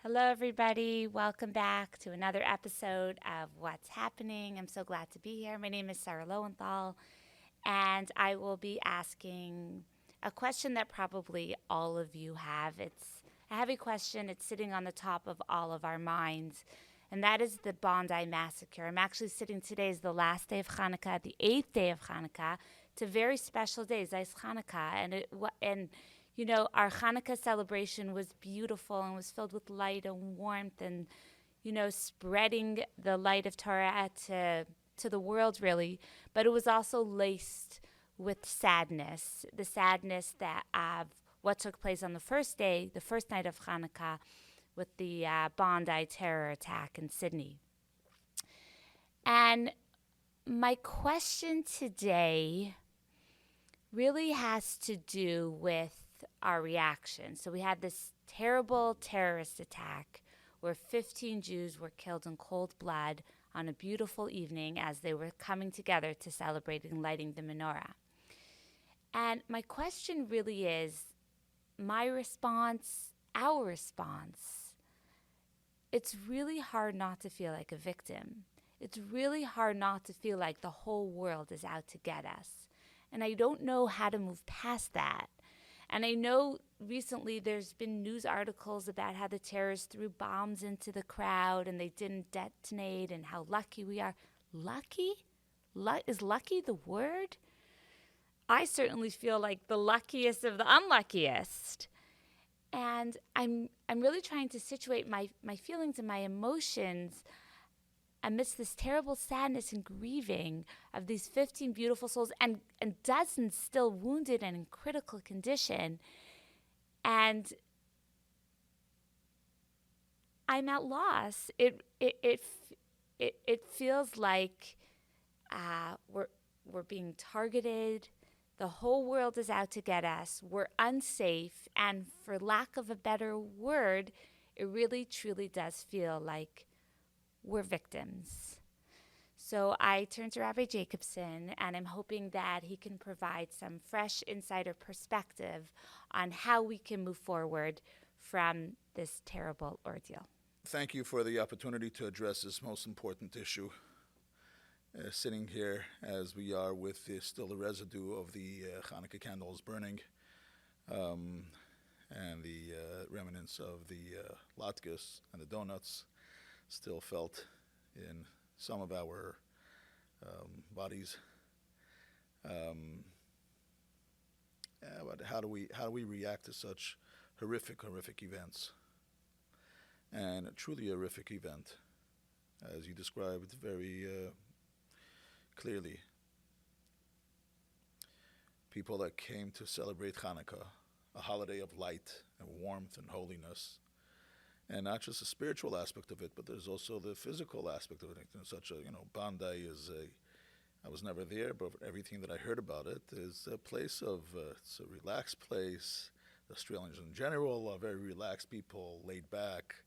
Hello, everybody. Welcome back to another episode of What's Happening. I'm so glad to be here. My name is Sarah Lowenthal, and I will be asking a question that probably all of you have. It's a heavy question, it's sitting on the top of all of our minds, and that is the Bondi Massacre. I'm actually sitting today is the last day of Hanukkah, the 8th day of Hanukkah. It's a very special day, Zeis Hanukkah, our Hanukkah celebration was beautiful and was filled with light and warmth and, spreading the light of Torah to the world, really. But it was also laced with sadness, the sadness that of what took place on the first day, the first night of Hanukkah, with the Bondi terror attack in Sydney. And my question today really has to do with our reaction. So we had this terrible terrorist attack where 15 Jews were killed in cold blood on a beautiful evening as they were coming together to celebrate and lighting the menorah. And my question really is my response, our response. It's really hard not to feel like a victim. It's really hard not to feel like the whole world is out to get us. And I don't know how to move past that. And I know recently there's been news articles about how the terrorists threw bombs into the crowd and they didn't detonate and how lucky we are. Lucky? Is lucky the word? I certainly feel like the luckiest of the unluckiest. And I'm really trying to situate my feelings and my emotions amidst this terrible sadness and grieving of these 15 beautiful souls and dozens still wounded and in critical condition. And I'm at loss. It feels like we're being targeted. The whole world is out to get us. We're unsafe. And for lack of a better word, it really truly does feel like we're victims. So I turn to Rabbi Jacobson, and I'm hoping that he can provide some fresh insider perspective on how we can move forward from this terrible ordeal. Thank you for the opportunity to address this most important issue. Sitting here as we are with still the residue of the Hanukkah candles burning and the remnants of the latkes and the donuts still felt in some of our bodies. But how do we react to such horrific events? And a truly horrific event, as you described very clearly. People that came to celebrate Hanukkah, a holiday of light and warmth and holiness, and not just the spiritual aspect of it, but there's also the physical aspect of it. Bondi is I was never there, but everything that I heard about it is a place it's a relaxed place. The Australians in general are very relaxed people, laid back.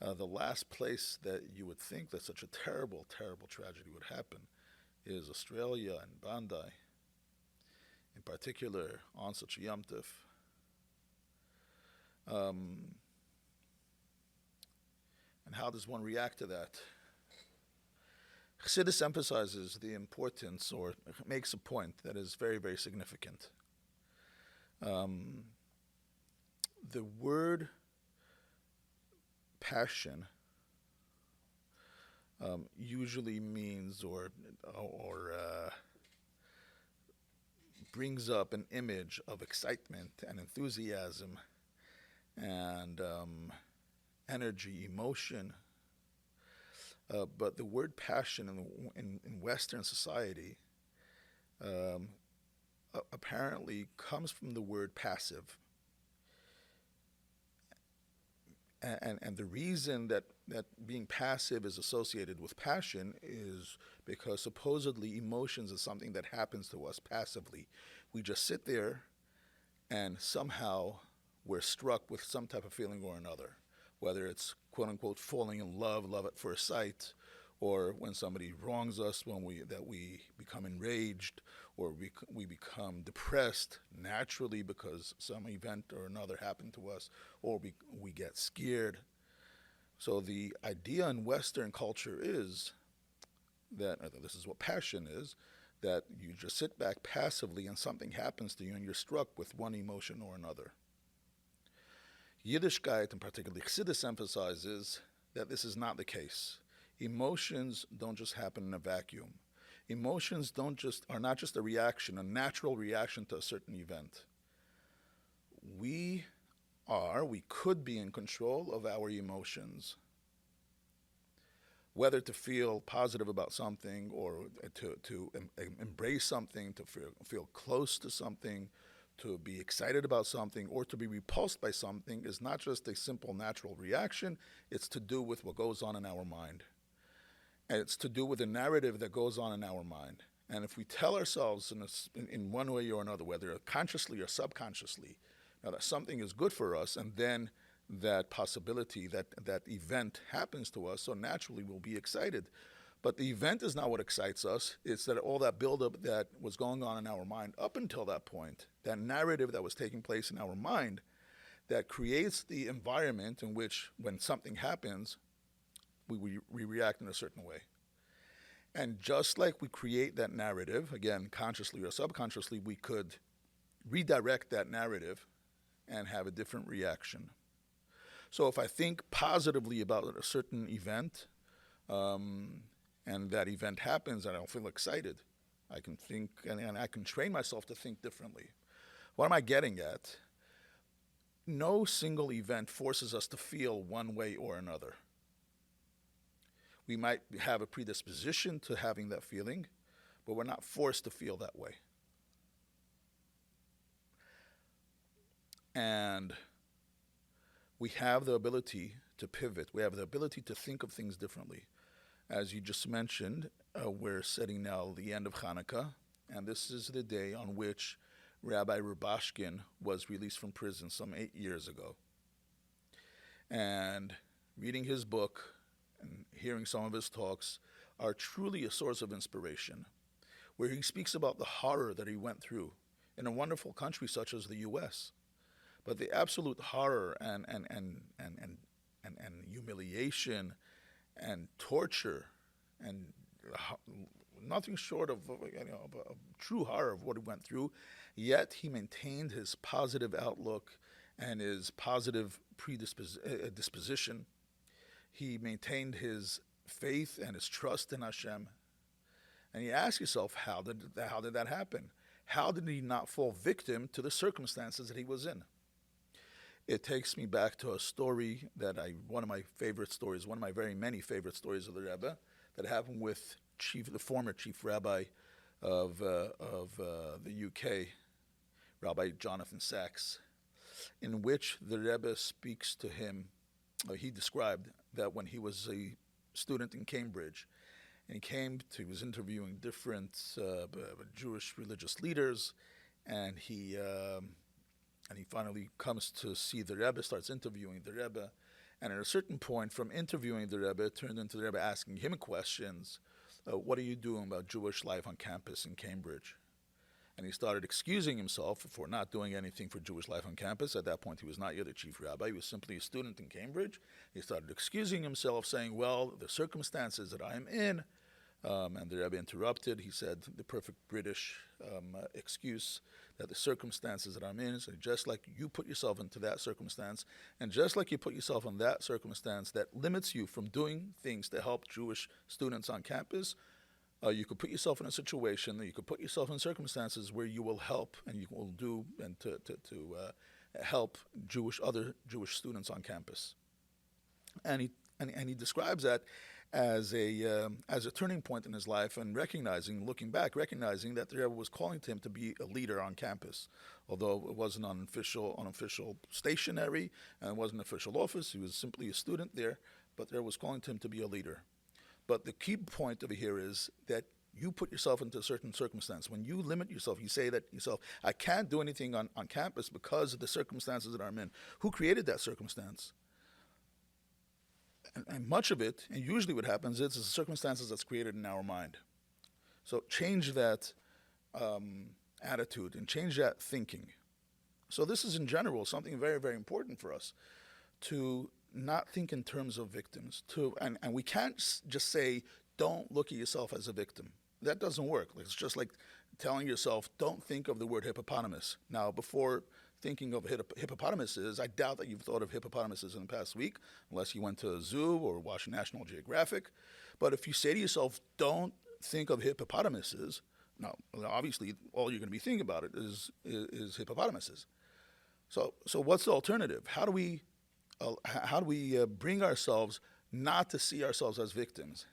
The last place that you would think that such a terrible tragedy would happen is Australia and Bondi, in particular on such a Yom Tov. And how does one react to that? Chassidus emphasizes the importance, or makes a point that is very, very significant. The word passion usually means or brings up an image of excitement and enthusiasm and energy, emotion. But the word passion in Western society apparently comes from the word passive. And the reason that being passive is associated with passion is because supposedly emotions is something that happens to us passively. We just sit there and somehow we're struck with some type of feeling or another, whether it's quote unquote falling in love at first sight, or when somebody wrongs us, we become enraged, or we become depressed naturally because some event or another happened to us, or we get scared. So the idea in Western culture is that, this is what passion is, that you just sit back passively and something happens to you and you're struck with one emotion or another. Yiddishkeit, and particularly Chassidus, emphasizes that this is not the case. Emotions don't just happen in a vacuum. Emotions are not just a reaction, a natural reaction to a certain event. We could be in control of our emotions. Whether to feel positive about something or to embrace something, to feel close to something, to be excited about something, or to be repulsed by something is not just a simple natural reaction. It's to do with what goes on in our mind. And it's to do with the narrative that goes on in our mind. And if we tell ourselves in one way or another, whether consciously or subconsciously, that something is good for us, and then that possibility, that event happens to us, so naturally we'll be excited. But the event is not what excites us. It's that all that buildup that was going on in our mind up until that point, that narrative that was taking place in our mind, that creates the environment in which, when something happens, we react in a certain way. And just like we create that narrative, again, consciously or subconsciously, we could redirect that narrative and have a different reaction. So if I think positively about a certain event, and that event happens and I don't feel excited, I can think, and I can train myself to think differently. What am I getting at? No single event forces us to feel one way or another. We might have a predisposition to having that feeling, but we're not forced to feel that way. And we have the ability to pivot. We have the ability to think of things differently. As you just mentioned, we're setting now the end of Hanukkah, and this is the day on which Rabbi Rubashkin was released from prison some 8 years ago. And reading his book and hearing some of his talks are truly a source of inspiration, where he speaks about the horror that he went through in a wonderful country such as the U.S., but the absolute horror and humiliation and torture and nothing short of a true horror of what he went through. Yet he maintained his positive outlook and his positive disposition. He maintained his faith and his trust in Hashem. And you ask yourself, how did that happen? How did he not fall victim to the circumstances that he was in? It takes me back to a story one of my very many favorite stories of the Rebbe, that happened with the former chief rabbi of the UK, Rabbi Jonathan Sachs, in which the Rebbe speaks to him. He described that when he was a student in Cambridge, and he was interviewing different Jewish religious leaders, and he finally comes to see the Rebbe, starts interviewing the Rebbe, and at a certain point from interviewing the Rebbe, it turned into the Rebbe asking him questions. What are you doing about Jewish life on campus in Cambridge? And he started excusing himself for not doing anything for Jewish life on campus. At that point, he was not yet a chief rabbi. He was simply a student in Cambridge. He started excusing himself, saying, well, the circumstances that I'm in, and the Rebbe interrupted. He said the perfect British excuse, that the circumstances that I'm in, so just like you put yourself into that circumstance, and just like you put yourself in that circumstance that limits you from doing things to help Jewish students on campus, you could put yourself in a situation, you could put yourself in circumstances where you will help and you will do and to help other Jewish students on campus. And he describes that as a turning point in his life, and looking back, recognizing that the Rebbe was calling to him to be a leader on campus, although it wasn't unofficial stationary and it wasn't an official office. He was simply a student there, but the Rebbe was calling to him to be a leader. But the key point over here is that you put yourself into a certain circumstance. When you limit yourself, you say that yourself, I can't do anything on campus because of the circumstances that I'm in. Who created that circumstance? And much of it, and usually what happens is the circumstances that's created in our mind. So change that attitude and change that thinking. So this is in general something very, very important for us, to not think in terms of victims. And we can't just say, don't look at yourself as a victim. That doesn't work. It's just like telling yourself, don't think of the word hippopotamus. Now, before thinking of hippopotamuses, I doubt that you've thought of hippopotamuses in the past week, unless you went to a zoo or watched National Geographic. But if you say to yourself, don't think of hippopotamuses, now, obviously, all you're going to be thinking about it is hippopotamuses. So what's the alternative? How do we bring ourselves not to see ourselves as victims?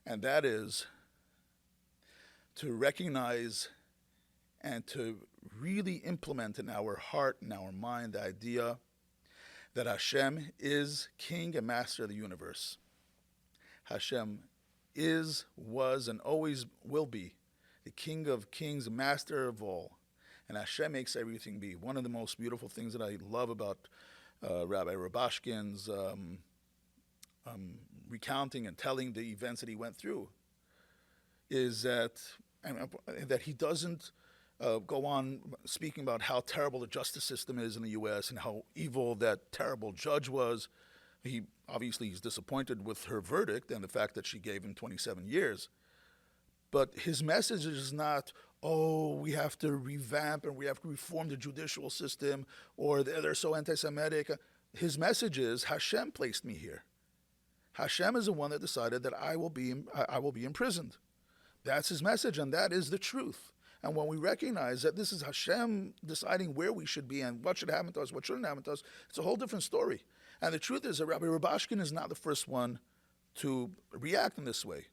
And that is to recognize and to really implement in our heart and our mind the idea that Hashem is King and Master of the universe. Hashem is, was, and always will be the King of kings, Master of all. And Hashem makes everything be. One of the most beautiful things that I love about Rabbi Rabashkin's recounting and telling the events that he went through is that he doesn't go on speaking about how terrible the justice system is in the U.S. and how evil that terrible judge was. He obviously is disappointed with her verdict and the fact that she gave him 27 years. But his message is not, oh, we have to revamp and we have to reform the judicial system, or they're so anti-Semitic. His message is, Hashem placed me here. Hashem is the one that decided that I will be imprisoned. That's his message, and that is the truth. And when we recognize that this is Hashem deciding where we should be and what should happen to us, what shouldn't happen to us, it's a whole different story. And the truth is that Rabbi Rabashkin is not the first one to react in this way.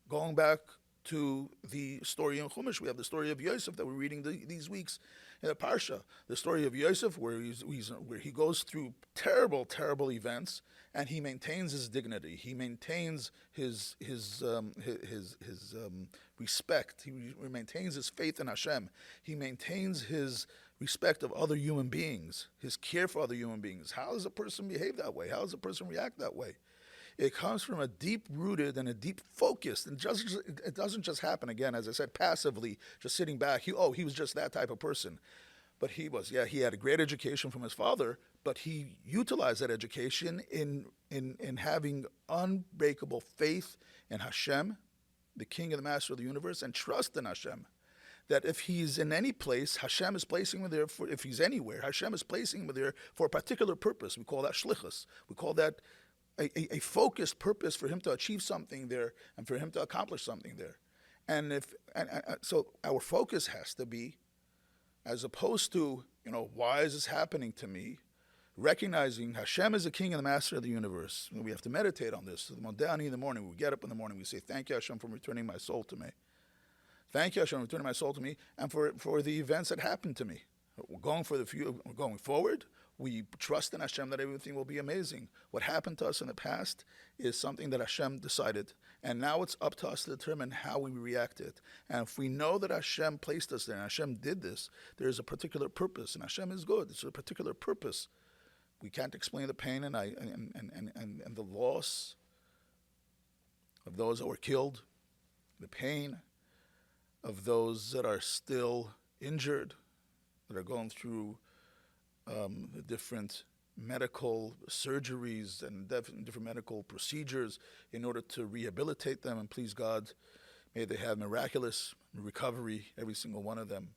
Going back to the story in Chumash, we have the story of Yosef that we're reading these weeks in the Parsha. The story of Yosef, where he goes through terrible, terrible events, and he maintains his dignity. He maintains his respect. He maintains his faith in Hashem. He maintains his respect of other human beings, his care for other human beings. How does a person behave that way? How does a person react that way? It comes from a deep-rooted and a deep focus. And it doesn't just happen, again, as I said, passively, just sitting back. He was just that type of person. But he had a great education from his father, but he utilized that education in having unbreakable faith in Hashem, the King and the Master of the universe, and trust in Hashem. That if he's in any place, Hashem is placing him there. If he's anywhere, Hashem is placing him there for a particular purpose. We call that shlichus. We call that a focused purpose for him to achieve something there and for him to accomplish something there. And so our focus has to be, as opposed to, why is this happening to me? Recognizing Hashem is the King and the Master of the universe. We have to meditate on this. So the Modani in the morning, we get up in the morning, we say, thank you, Hashem, for returning my soul to me. Thank you, Hashem, for returning my soul to me and for the events that happened to me. We're going forward. We trust in Hashem that everything will be amazing. What happened to us in the past is something that Hashem decided. And now it's up to us to determine how we react to it. And if we know that Hashem placed us there and Hashem did this, there is a particular purpose. And Hashem is good. It's a particular purpose. We can't explain the pain and the loss of those that were killed, the pain of those that are still injured, that are going through the different medical surgeries and different medical procedures in order to rehabilitate them. And please God, may they have miraculous recovery, every single one of them.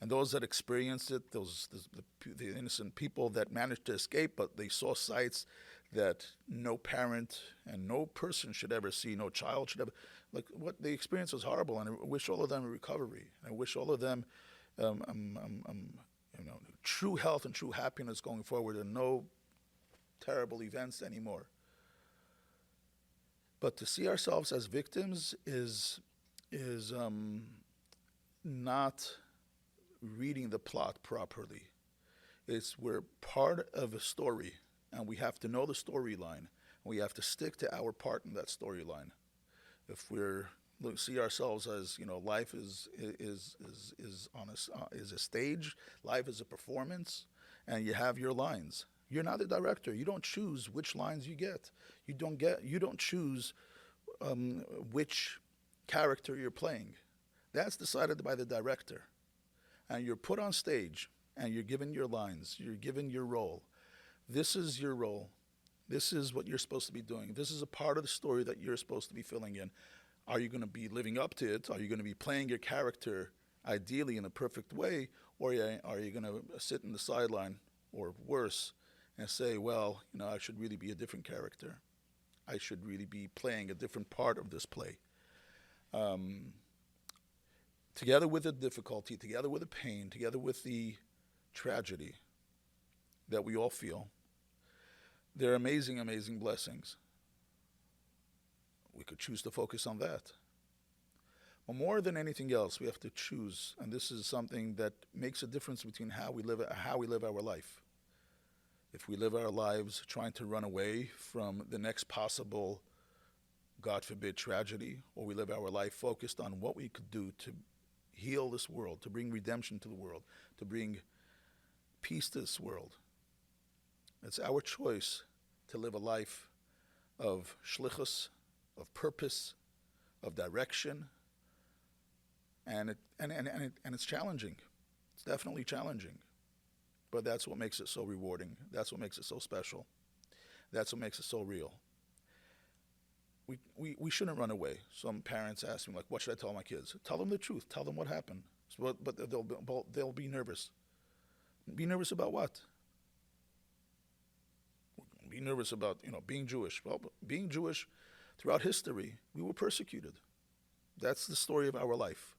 And those that experienced it, the innocent people that managed to escape, but they saw sights that no parent and no person should ever see, no child should ever. Like, what the experience was horrible, and I wish all of them a recovery. I wish all of them true health and true happiness going forward, and no terrible events anymore. But to see ourselves as victims is not reading the plot properly. We're part of a story, and we have to know the storyline. We have to stick to our part in that storyline. If we're see ourselves as, life is a stage, life is a performance, and you have your lines. You're not the director. You don't choose which lines you get. You don't choose which character you're playing. That's decided by the director. And you're put on stage, and you're given your lines. You're given your role. This is your role. This is what you're supposed to be doing. This is a part of the story that you're supposed to be filling in. Are you going to be living up to it? Are you going to be playing your character ideally in a perfect way? Or are you going to sit in the sideline, or worse, and say, well, I should really be a different character. I should really be playing a different part of this play. Together with the difficulty, together with the pain, together with the tragedy that we all feel, there are amazing, amazing blessings. We could choose to focus on that. But more than anything else, we have to choose, and this is something that makes a difference between how we live our life. If we live our lives trying to run away from the next possible, God forbid, tragedy, or we live our life focused on what we could do to heal this world, to bring redemption to the world, to bring peace to this world. It's our choice to live a life of shlichus, of purpose, of direction, and it's challenging. It's definitely challenging, but that's what makes it so rewarding. That's what makes it so special. That's what makes it so real. We shouldn't run away. Some parents ask me, like, what should I tell my kids? Tell them the truth. Tell them what happened. But they'll be nervous. Be nervous about what? Be nervous about, being Jewish. Well, being Jewish, throughout history, we were persecuted. That's the story of our life.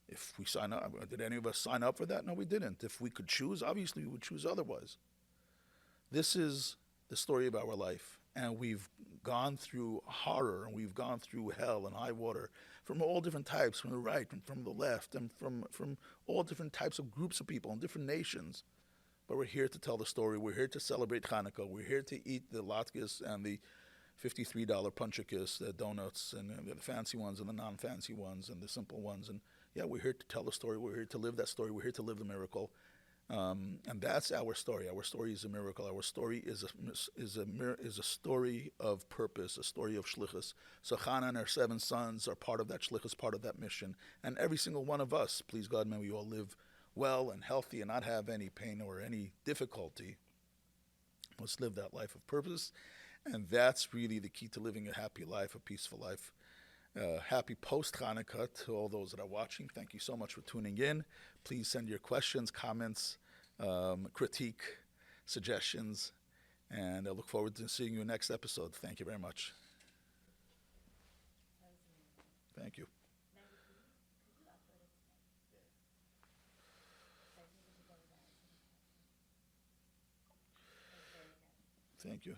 If we sign up, did any of us sign up for that? No, we didn't. If we could choose, obviously we would choose otherwise. This is the story of our life, and we've gone through horror, and we've gone through hell and high water from all different types, from the right and from the left, and from all different types of groups of people and different nations. But we're here to tell the story. We're here to celebrate Hanukkah. We're here to eat the latkes and the $53 punchakis, the donuts, and the fancy ones and the non-fancy ones and the simple ones. And yeah, we're here to tell the story. We're here to live that story. We're here to live the miracle. And that's our story. Our story is a miracle. Our story is a story of purpose, a story of shlichus. So Chana and her 7 sons are part of that shlichus, part of that mission. And every single one of us, please God, may we all live well and healthy and not have any pain or any difficulty. Let's live that life of purpose. And that's really the key to living a happy life, a peaceful life. Happy post-Hanukkah to all those that are watching. Thank you so much for tuning in. Please send your questions, comments, critique, suggestions, and I look forward to seeing you in the next episode. Thank you very much. Thank you. Thank you.